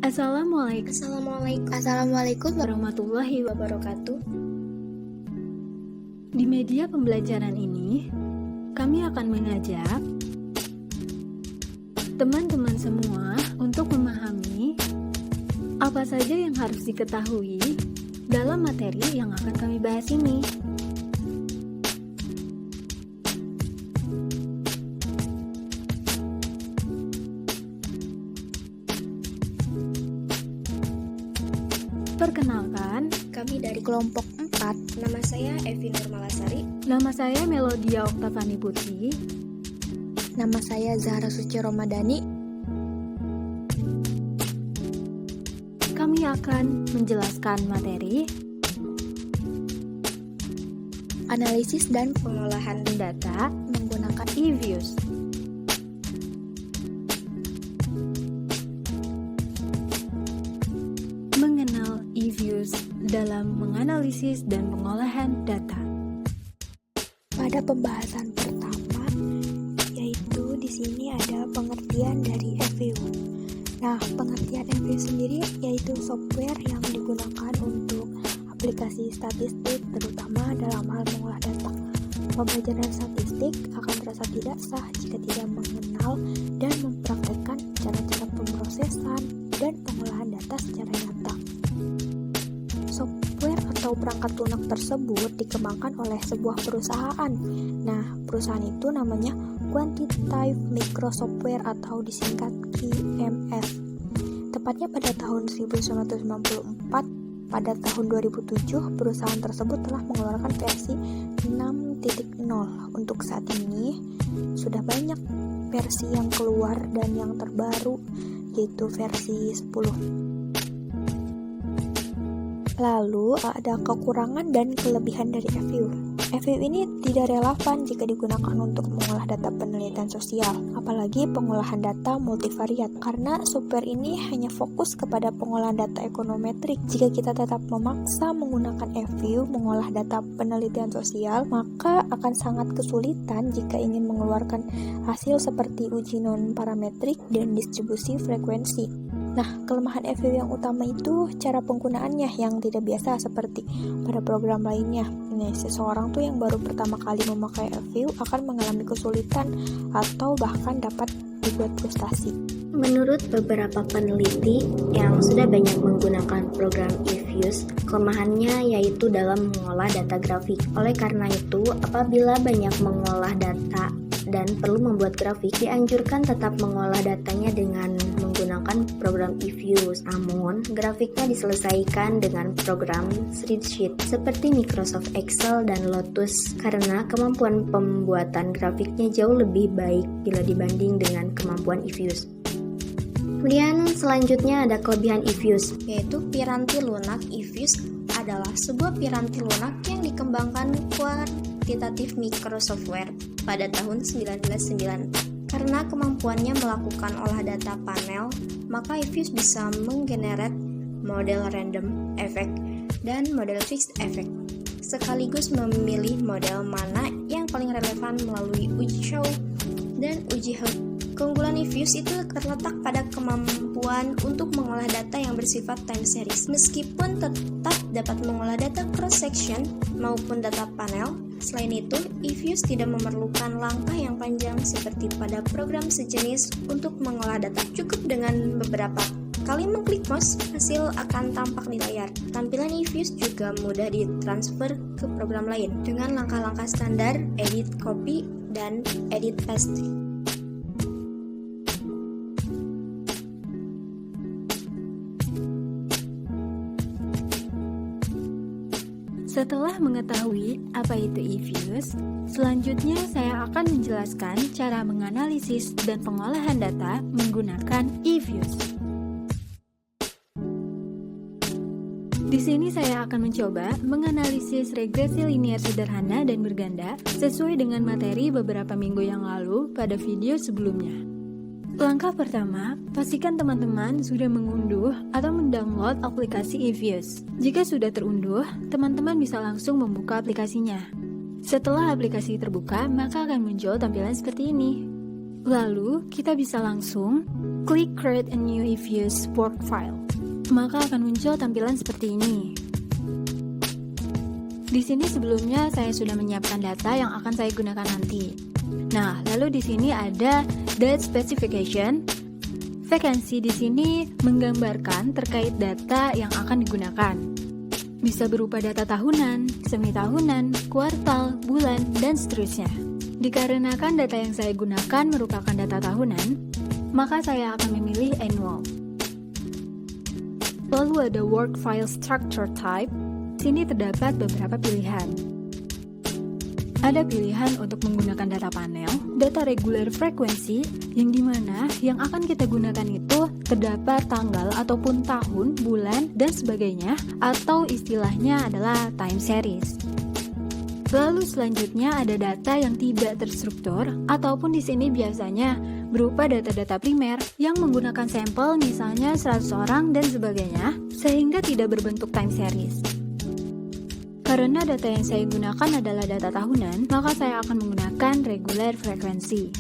Assalamualaikum warahmatullahi wabarakatuh. Di media pembelajaran ini, kami akan mengajak teman-teman semua untuk memahami apa saja yang harus diketahui dalam materi yang akan kami bahas ini. Perkenalkan, Kami dari kelompok 4. Nama saya Evi Nurmalasari. nama saya Melodia Oktavani Putri. Nama saya Zahra Suci Romadani. Kami akan menjelaskan materi Analisis dan pengolahan data menggunakan e-views. Mengenal e-views dalam menganalisis dan pengolahan data. Pada pembahasan pertama, yaitu di sini ada pengertian dari e-view. Nah, pengertian e-view sendiri yaitu software yang digunakan untuk aplikasi statistik, terutama dalam hal mengolah data. Pembelajaran statistik akan terasa tidak sah jika tidak mengenal dan mempraktekkan cara-cara pemrosesan dan pengolahan data secara nyata. Software atau perangkat lunak tersebut dikembangkan oleh sebuah perusahaan. Nah, perusahaan itu namanya Quantitative Microsoftware atau disingkat QMS. Tepatnya pada tahun 1994, pada tahun 2007, perusahaan tersebut telah mengeluarkan versi 6.0. Untuk saat ini, sudah banyak versi yang keluar dan yang terbaru, yaitu versi 10. Lalu, ada kekurangan dan kelebihan dari e-view. E-view ini tidak relevan jika digunakan untuk mengolah data penelitian sosial, apalagi pengolahan data multivariat, karena software ini hanya fokus kepada pengolahan data ekonometrik. Jika kita tetap memaksa menggunakan e-view mengolah data penelitian sosial, maka akan sangat kesulitan jika ingin mengeluarkan hasil seperti uji non-parametrik dan distribusi frekuensi. Nah, kelemahan e-view yang utama itu cara penggunaannya yang tidak biasa seperti pada program lainnya. Nah, seseorang tuh yang baru pertama kali memakai e-view akan mengalami kesulitan atau bahkan dapat dibuat frustasi. Menurut beberapa peneliti yang sudah banyak menggunakan program e-views, kelemahannya yaitu dalam mengolah data grafik. Oleh karena itu, apabila banyak mengolah data dan perlu membuat grafik, dianjurkan tetap mengolah datanya dengan menggunakan program e-views. Namun, grafiknya diselesaikan dengan program spreadsheet seperti Microsoft Excel dan Lotus karena kemampuan pembuatan grafiknya jauh lebih baik bila dibanding dengan kemampuan e-views. Kemudian selanjutnya ada kelebihan e-views, Yaitu piranti lunak e-views adalah sebuah piranti lunak yang dikembangkan Quantitative Microsoftware pada tahun 1994. Karena kemampuannya melakukan olah data panel, maka e-views bisa menggenerate model random effect dan model fixed effect, sekaligus memilih model mana yang paling relevan melalui uji Shor dan uji Hughes. Keunggulan e-views itu terletak pada kemampuan untuk mengolah data yang bersifat time series. Meskipun tetap dapat mengolah data cross-section maupun data panel, selain itu, e-views tidak memerlukan langkah yang panjang seperti pada program sejenis untuk mengolah data. Cukup dengan beberapa kali mengklik mouse, hasil akan tampak di layar. Tampilan e-views juga mudah ditransfer ke program lain dengan langkah-langkah standar edit copy dan edit paste. Setelah mengetahui apa itu e-views, selanjutnya saya akan menjelaskan cara menganalisis dan pengolahan data menggunakan e-views. Di sini saya akan mencoba menganalisis regresi linear sederhana dan berganda sesuai dengan materi beberapa minggu yang lalu pada video sebelumnya. Langkah pertama, pastikan teman-teman sudah mengunduh atau mendownload aplikasi e-views. Jika sudah terunduh, teman-teman bisa langsung membuka aplikasinya. Setelah aplikasi terbuka, maka akan muncul tampilan seperti ini. Lalu, kita bisa langsung klik Create a New eViews Work File. Maka akan muncul tampilan seperti ini. Di sini sebelumnya saya sudah menyiapkan data yang akan saya gunakan nanti. Nah, lalu di sini ada date specification. Vacancy di sini menggambarkan terkait data yang akan digunakan. Bisa berupa data tahunan, semi tahunan, kuartal, bulan, dan seterusnya. Dikarenakan data yang saya gunakan merupakan data tahunan, maka saya akan memilih annual. Lalu ada work file structure type. Sini terdapat beberapa pilihan. Ada pilihan untuk menggunakan data panel, data regular frekuensi, yang dimana yang akan kita gunakan itu terdapat tanggal ataupun tahun, bulan, dan sebagainya, atau istilahnya adalah time series. Lalu selanjutnya ada data yang tidak terstruktur, ataupun di sini biasanya berupa data-data primer yang menggunakan sampel misalnya 100 orang dan sebagainya, sehingga tidak berbentuk time series. Karena data yang saya gunakan adalah data tahunan, maka saya akan menggunakan regular frequency.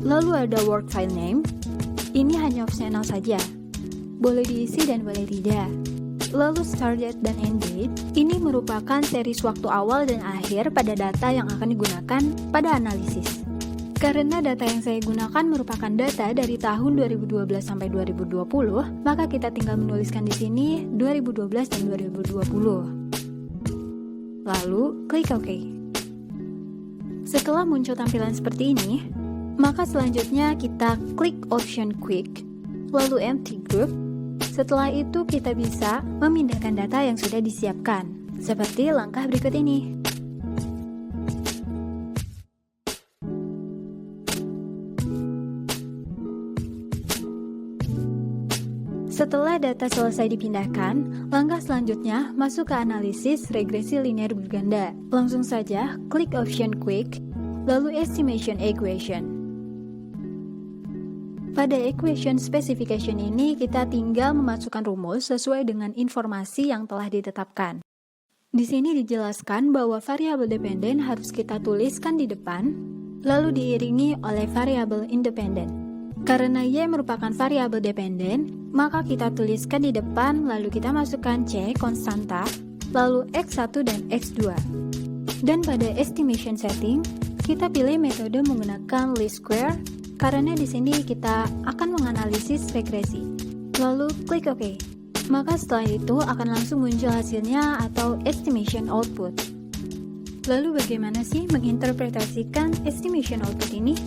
Lalu ada work file name. Ini hanya opsional saja. Boleh diisi dan boleh tidak. Lalu start date dan end date. Ini merupakan series waktu awal dan akhir pada data yang akan digunakan pada analisis. Karena data yang saya gunakan merupakan data dari tahun 2012 sampai 2020, maka kita tinggal menuliskan di sini 2012 dan 2020. Lalu, klik OK. Setelah muncul tampilan seperti ini, maka selanjutnya kita klik option Quick, lalu Empty Group. Setelah itu kita bisa memindahkan data yang sudah disiapkan, seperti langkah berikut ini. Setelah data selesai dipindahkan, langkah selanjutnya masuk ke analisis regresi linear berganda. Langsung saja klik option Quick, lalu Estimation Equation. Pada Equation Specification ini, kita tinggal memasukkan rumus sesuai dengan informasi yang telah ditetapkan. Di sini dijelaskan bahwa variabel dependen harus kita tuliskan di depan, lalu diiringi oleh variabel independen. Karena Y merupakan variabel dependen, maka kita tuliskan di depan, lalu kita masukkan C, konstanta, lalu X1 dan X2. Dan pada estimation setting, kita pilih metode menggunakan least square, karena di sini kita akan menganalisis regresi. Lalu klik OK. Maka setelah itu akan langsung muncul hasilnya atau estimation output. Lalu bagaimana sih menginterpretasikan estimation output ini?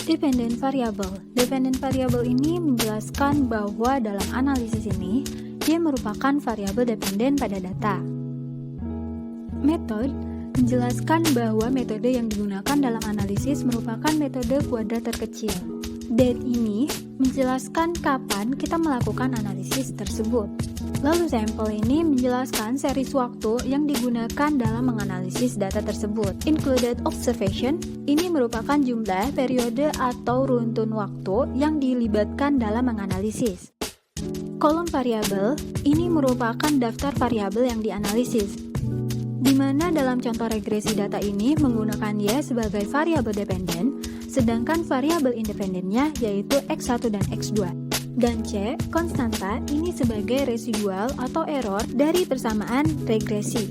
Dependent variable. Dependent variable ini menjelaskan bahwa dalam analisis ini, dia merupakan variabel dependen pada data. Method menjelaskan bahwa metode yang digunakan dalam analisis merupakan metode kuadrat terkecil. Date ini menjelaskan kapan kita melakukan analisis tersebut. Lalu sampel ini menjelaskan series waktu yang digunakan dalam menganalisis data tersebut. Included observation ini merupakan jumlah periode atau runtun waktu yang dilibatkan dalam menganalisis. Kolom variabel ini merupakan daftar variabel yang dianalisis, di mana dalam contoh regresi data ini menggunakan Y sebagai variabel dependen, sedangkan variabel independennya yaitu X1 dan X2. Dan C, konstanta, ini sebagai residual atau error dari persamaan regresi.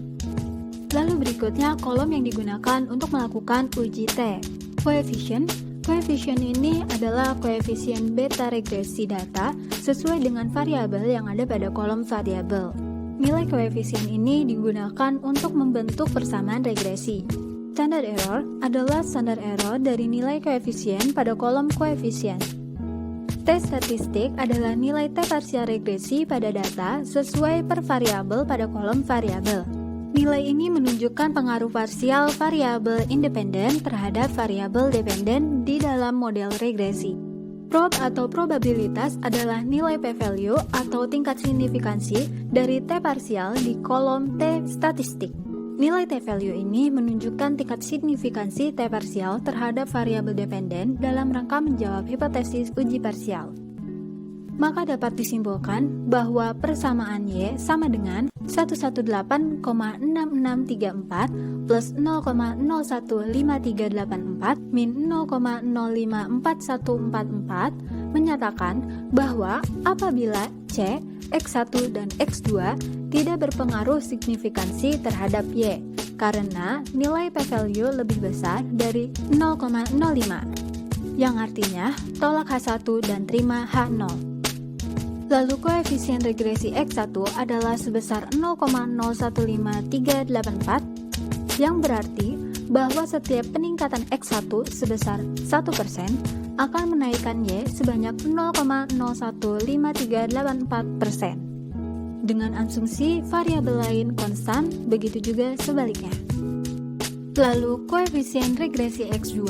Lalu berikutnya kolom yang digunakan untuk melakukan uji T. Coefficient. Coefficient ini adalah koefisien beta regresi data sesuai dengan variabel yang ada pada kolom variabel. Nilai koefisien ini digunakan untuk membentuk persamaan regresi. Standard error adalah standar error dari nilai koefisien pada kolom koefisien. T statistik adalah nilai T parsial regresi pada data sesuai per variabel pada kolom variabel. Nilai ini menunjukkan pengaruh parsial variabel independen terhadap variabel dependen di dalam model regresi. Prob atau probabilitas adalah nilai p-value atau tingkat signifikansi dari T parsial di kolom T statistik. Nilai t-value ini menunjukkan tingkat signifikansi T parsial terhadap variabel dependen dalam rangka menjawab hipotesis uji parsial. maka dapat disimpulkan bahwa persamaan Y sama dengan 118,6634 plus 0,015384 min 0,054144 menyatakan bahwa apabila C, X1 dan X2 tidak berpengaruh signifikansi terhadap Y karena nilai p-value lebih besar dari 0,05 yang artinya tolak H1 dan terima H0. Lalu koefisien regresi X1 adalah sebesar 0,015384 yang berarti bahwa setiap peningkatan X1 sebesar 1% akan menaikkan Y sebanyak 0,015384%. Dengan asumsi variabel lain konstan, begitu juga sebaliknya. Lalu koefisien regresi X2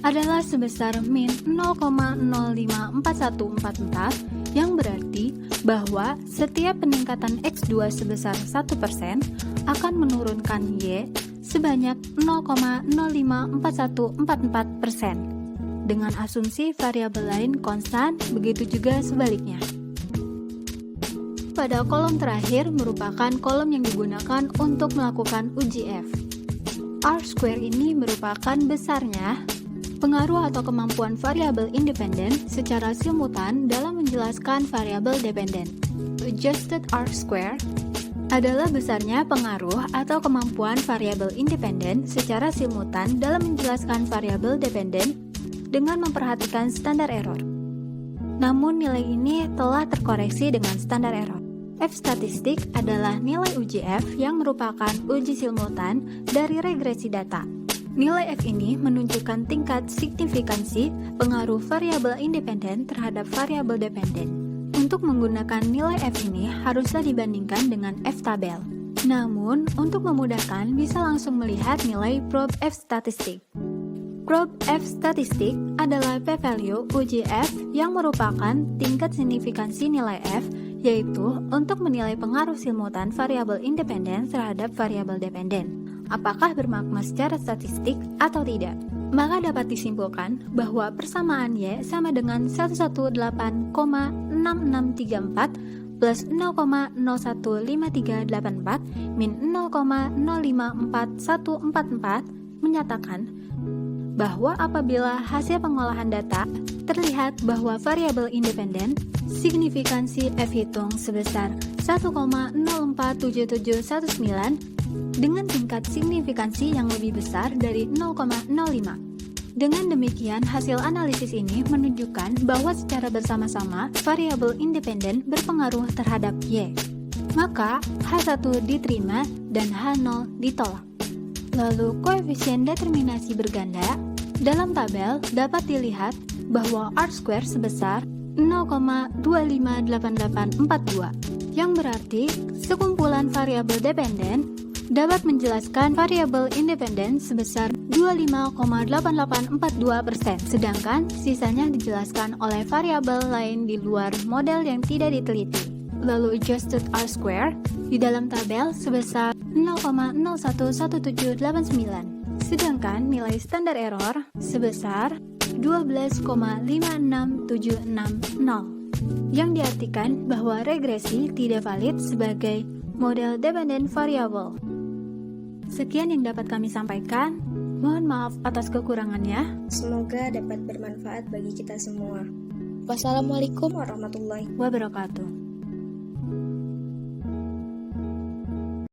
adalah sebesar min 0,054144 yang berarti bahwa setiap peningkatan X2 sebesar 1% akan menurunkan Y sebanyak 0,054144%. Dengan asumsi variabel lain konstan, begitu juga sebaliknya. Pada kolom terakhir merupakan kolom yang digunakan untuk melakukan uji F. R-square ini merupakan besarnya pengaruh atau kemampuan variabel independen secara simultan dalam menjelaskan variabel dependen. Adjusted R-square adalah besarnya pengaruh atau kemampuan variabel independen secara simultan dalam menjelaskan variabel dependen dengan memperhatikan standar error. Namun nilai ini telah terkoreksi dengan standar error. F statistik adalah nilai uji F yang merupakan uji simultan dari regresi data. Nilai F ini menunjukkan tingkat signifikansi pengaruh variabel independen terhadap variabel dependen. Untuk menggunakan nilai F ini haruslah dibandingkan dengan F tabel. Namun, untuk memudahkan bisa langsung melihat nilai probe F statistik. Probe F statistik adalah p-value uji F yang merupakan tingkat signifikansi nilai F, yaitu untuk menilai pengaruh simultan variabel independen terhadap variabel dependen. Apakah bermakna secara statistik atau tidak? Maka dapat disimpulkan bahwa persamaan Y sama dengan 118,6634 plus 0,015384 min 0,054144 menyatakan bahwa apabila hasil pengolahan data terlihat bahwa variabel independen, signifikansi F hitung sebesar 1,047719 dengan tingkat signifikansi yang lebih besar dari 0,05. Dengan demikian, hasil analisis ini menunjukkan bahwa secara bersama-sama variabel independen berpengaruh terhadap Y. Maka H1 diterima dan H0 ditolak. Lalu koefisien determinasi berganda dalam tabel dapat dilihat bahwa R-square sebesar 0,258842 yang berarti sekumpulan variabel dependen dapat menjelaskan variabel independen sebesar 25,8842%, sedangkan sisanya dijelaskan oleh variabel lain di luar model yang tidak diteliti. Lalu adjusted R-square di dalam tabel sebesar 0,011789, sedangkan nilai standar error sebesar 12,56760, yang diartikan bahwa regresi tidak valid sebagai model dependent variable. Sekian yang dapat kami sampaikan. Mohon maaf atas kekurangannya. Semoga dapat bermanfaat bagi kita semua. Wassalamualaikum warahmatullahi Wabarakatuh.